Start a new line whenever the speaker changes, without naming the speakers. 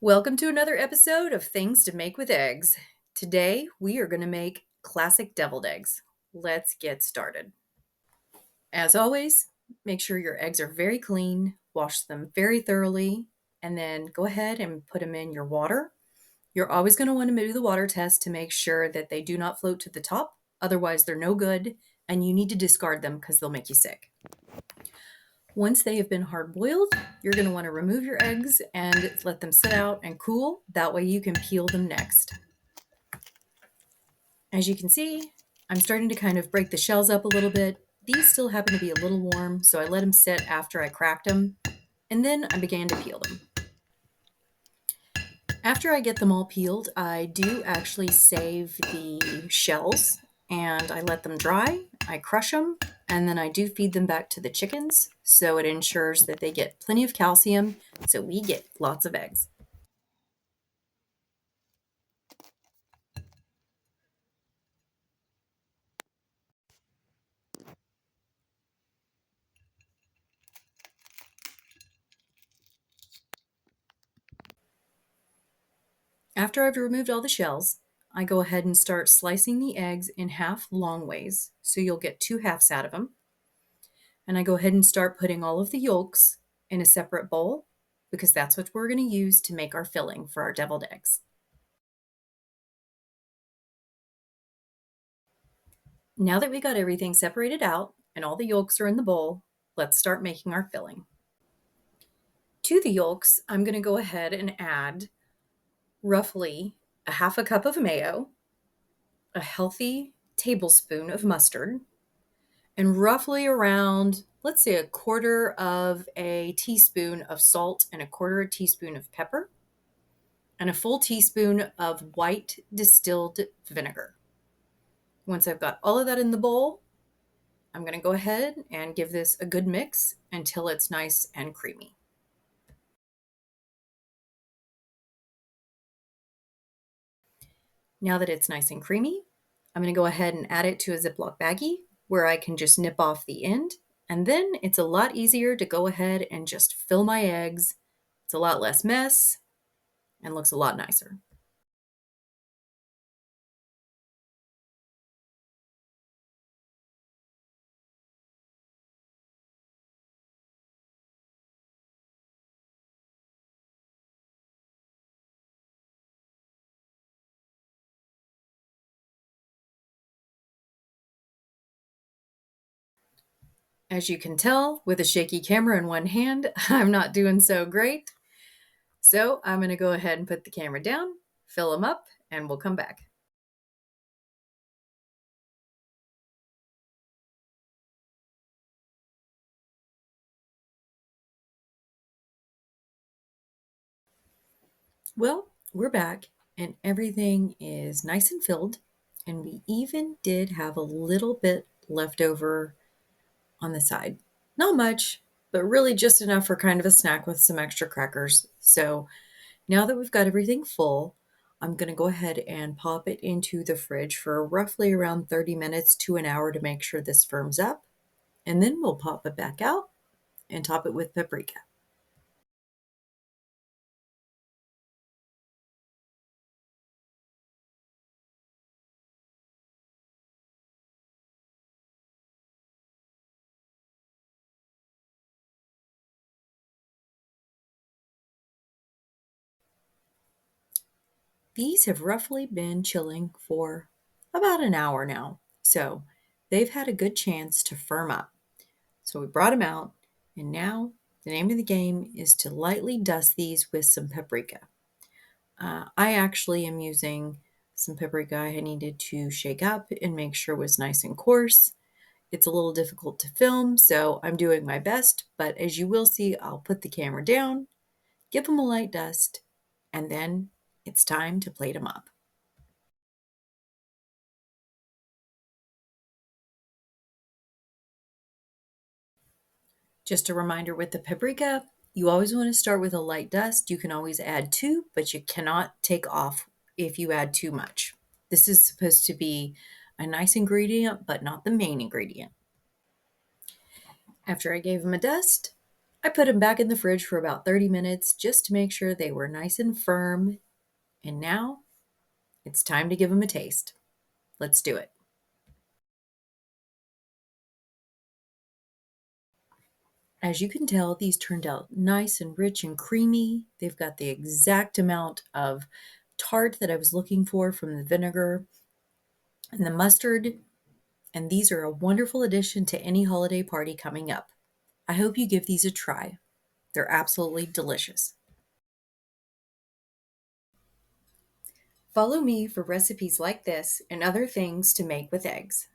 Welcome to another episode of Things to Make with Eggs. Today we are going to make classic deviled eggs. Let's get started. As always, make sure your eggs are very clean, wash them very thoroughly, and then go ahead and put them in your water. You're always going to want to do the water test to make sure that they do not float to the top. Otherwise, they're no good, and you need to discard them because they'll make you sick. Once they have been hard boiled, you're going to want to remove your eggs and let them sit out and cool. That way you can peel them next. As you can see, I'm starting to kind of break the shells up a little bit. These still happen to be a little warm, so I let them sit after I cracked them, and then I began to peel them. After I get them all peeled, I do actually save the shells and I let them dry. I crush them and then I do feed them back to the chickens, so it ensures that they get plenty of calcium, so we get lots of eggs. After I've removed all the shells, I go ahead and start slicing the eggs in half long ways, so you'll get two halves out of them. And I go ahead and start putting all of the yolks in a separate bowl because that's what we're going to use to make our filling for our deviled eggs. Now that we got everything separated out and all the yolks are in the bowl, let's start making our filling. To the yolks, I'm going to go ahead and add roughly a half a cup of mayo, a healthy tablespoon of mustard, and roughly around, let's say, a quarter of a teaspoon of salt and a quarter a teaspoon of pepper, and a full teaspoon of white distilled vinegar. Once I've got all of that in the bowl, I'm going to go ahead and give this a good mix until it's nice and creamy. Now that it's nice and creamy, I'm going to go ahead and add it to a Ziploc baggie where I can just nip off the end. And then it's a lot easier to go ahead and just fill my eggs. It's a lot less mess and looks a lot nicer. As you can tell, with a shaky camera in one hand, I'm not doing so great. So I'm going to go ahead and put the camera down, fill them up, and we'll come back. Well, we're back and everything is nice and filled. And we even did have a little bit left over on the side. Not much, but really just enough for kind of a snack with some extra crackers. So now that we've got everything full, I'm going to go ahead and pop it into the fridge for roughly around 30 minutes to an hour to make sure this firms up. And then we'll pop it back out and top it with paprika. These have roughly been chilling for about an hour now, so they've had a good chance to firm up. So we brought them out, and now the name of the game is to lightly dust these with some paprika. I actually am using some paprika I needed to shake up and make sure was nice and coarse. It's a little difficult to film, so I'm doing my best, but as you will see, I'll put the camera down, give them a light dust, and then it's time to plate them up. Just a reminder with the paprika, you always want to start with a light dust. You can always add two, but you cannot take off if you add too much. This is supposed to be a nice ingredient, but not the main ingredient. After I gave them a dust, I put them back in the fridge for about 30 minutes just to make sure they were nice and firm. And now it's time to give them a taste. Let's do it. As you can tell, these turned out nice and rich and creamy. They've got the exact amount of tart that I was looking for from the vinegar and the mustard. And these are a wonderful addition to any holiday party coming up. I hope you give these a try. They're absolutely delicious. Follow me for recipes like this and other things to make with eggs.